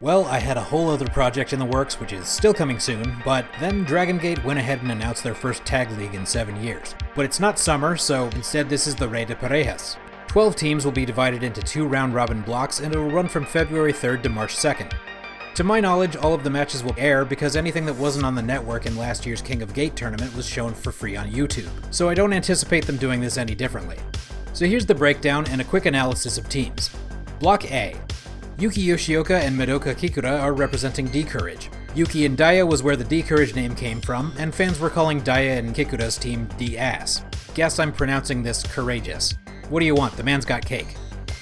Well, I had a whole other project in the works, which is still coming soon, but then Dragongate went ahead and announced their first tag league in 7 years. But it's not summer, so instead this is the Rey de Parejas. 12 teams will be divided into 2 round-robin blocks, and it will run from February 3rd to March 2nd. To my knowledge, all of the matches will air because anything that wasn't on the network in last year's King of Gate tournament was shown for free on YouTube, so I don't anticipate them doing this any differently. So here's the breakdown and a quick analysis of teams. Block A. Yuki Yoshioka and Madoka Kikura are representing D-Courage. Yuki and Daya was where the D-Courage name came from, and fans were calling Daya and Kikura's team D-Ass. Guess I'm pronouncing this courageous. What do you want? The man's got cake.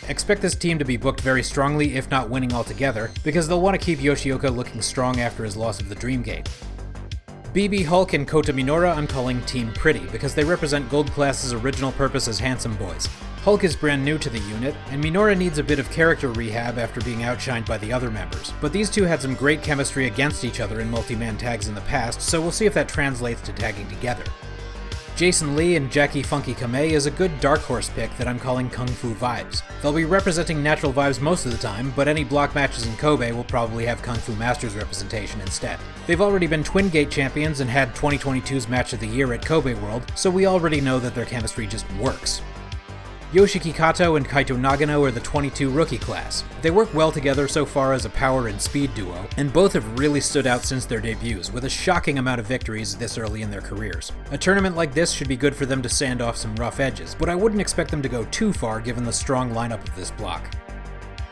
Expect this team to be booked very strongly, if not winning altogether, because they'll want to keep Yoshioka looking strong after his loss of the Dreamgate. BB Hulk and Kota Minora I'm calling Team Pretty, because they represent Gold Class's original purpose as handsome boys. Hulk is brand new to the unit, and Minora needs a bit of character rehab after being outshined by the other members. But these two had some great chemistry against each other in multi-man tags in the past, so we'll see if that translates to tagging together. Jason Lee and Jackie Funky Kamei is a good dark horse pick that I'm calling Kung Fu Vibes. They'll be representing natural vibes most of the time, but any block matches in Kobe will probably have Kung Fu Masters representation instead. They've already been Twin Gate champions and had 2022's Match of the Year at Kobe World, so we already know that their chemistry just works. Yoshiki Kato and Kaito Nagano are the 22 rookie class. They work well together so far as a power and speed duo, and both have really stood out since their debuts, with a shocking amount of victories this early in their careers. A tournament like this should be good for them to sand off some rough edges, but I wouldn't expect them to go too far given the strong lineup of this block.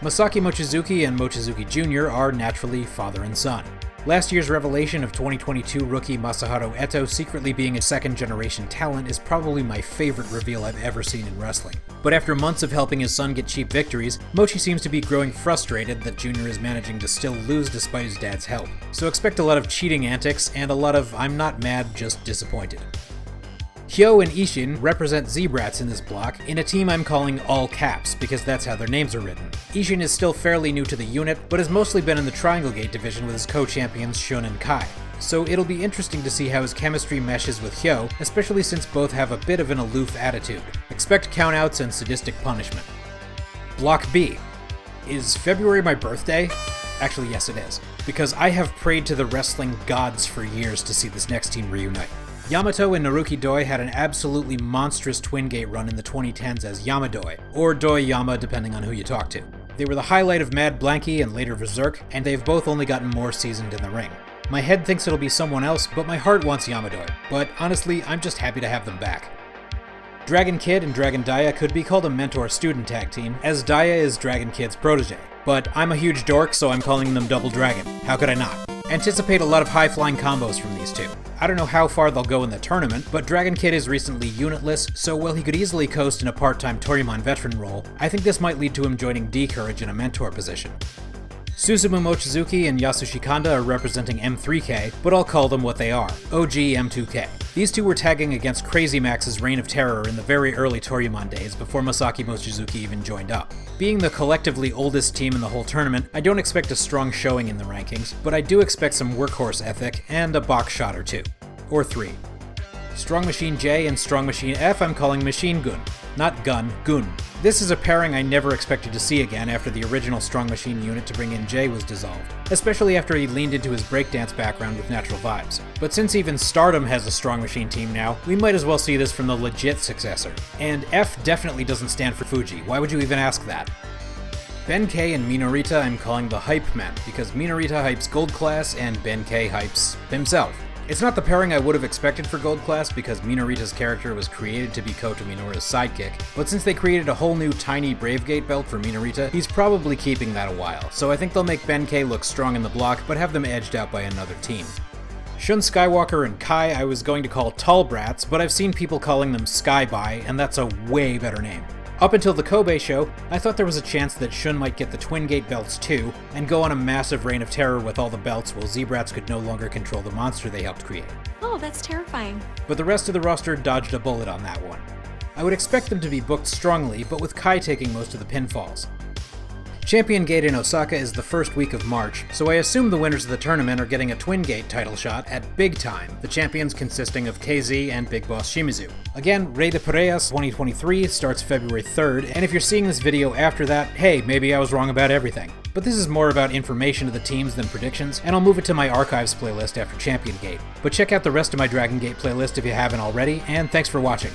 Masaki Mochizuki and Mochizuki Jr. are naturally father and son. Last year's revelation of 2022 rookie Masaharu Eto secretly being a second-generation talent is probably my favorite reveal I've ever seen in wrestling. But after months of helping his son get cheap victories, Mochi seems to be growing frustrated that Junior is managing to still lose despite his dad's help. So expect a lot of cheating antics and a lot of I'm not mad, just disappointed. Hyo and Ishin represent Z-Brats in this block, in a team I'm calling All Caps, because that's how their names are written. Ishin is still fairly new to the unit, but has mostly been in the Triangle Gate division with his co-champions Shun and Kai. So it'll be interesting to see how his chemistry meshes with Hyo, especially since both have a bit of an aloof attitude. Expect countouts and sadistic punishment. Block B. Is February my birthday? Actually, yes it is, because I have prayed to the wrestling gods for years to see this next team reunite. Yamato and Naruki Doi had an absolutely monstrous Twin Gate run in the 2010s as Yamadoi, or Doi Yama depending on who you talk to. They were the highlight of Mad Blanky and later Berserk, and they've both only gotten more seasoned in the ring. My head thinks it'll be someone else, but my heart wants Yamadoi, but honestly, I'm just happy to have them back. Dragon Kid and Dragon Daya could be called a mentor-student tag team, as Daya is Dragon Kid's protege. But I'm a huge dork, so I'm calling them Double Dragon. How could I not? Anticipate a lot of high-flying combos from these two. I don't know how far they'll go in the tournament, but Dragon Kid is recently unitless, so while he could easily coast in a part-time Toryumon veteran role, I think this might lead to him joining D-Courage in a mentor position. Susumu Mochizuki and Yasushi Kanda are representing M3K, but I'll call them what they are, OG M2K. These two were tagging against Crazy Max's Reign of Terror in the very early Toryumon days before Masaki Mochizuki even joined up. Being the collectively oldest team in the whole tournament, I don't expect a strong showing in the rankings, but I do expect some workhorse ethic and a box shot or two. Or 3. Strong Machine J and Strong Machine F I'm calling Machine Gun. Not Gun, Gun. This is a pairing I never expected to see again after the original Strong Machine unit to bring in Jay was dissolved, especially after he leaned into his breakdance background with natural vibes. But since even Stardom has a Strong Machine team now, we might as well see this from the legit successor. And F definitely doesn't stand for Fuji, why would you even ask that? Ben K and Minorita I'm calling the Hype Men, because Minorita hypes Gold Class and Ben K hypes himself. It's not the pairing I would have expected for Gold Class because Minorita's character was created to be Kota Minora's sidekick, but since they created a whole new tiny Bravegate belt for Minorita, he's probably keeping that a while, so I think they'll make Ben K look strong in the block but have them edged out by another team. Shun Skywalker and Kai I was going to call Tall Brats, but I've seen people calling them Skyby, and that's a way better name. Up until the Kobe show, I thought there was a chance that Shun might get the Twin Gate belts too, and go on a massive reign of terror with all the belts while Z-Brats could no longer control the monster they helped create. Oh, that's terrifying. But the rest of the roster dodged a bullet on that one. I would expect them to be booked strongly, but with Kai taking most of the pinfalls. Champion Gate in Osaka is the first week of March, so I assume the winners of the tournament are getting a Twin Gate title shot at Big Time, the champions consisting of KZ and Big Boss Shimizu. Again, Rey de Parejas 2023 starts February 3rd, and if you're seeing this video after that, hey, maybe I was wrong about everything. But this is more about information to the teams than predictions, and I'll move it to my archives playlist after Champion Gate. But check out the rest of my Dragon Gate playlist if you haven't already, and thanks for watching.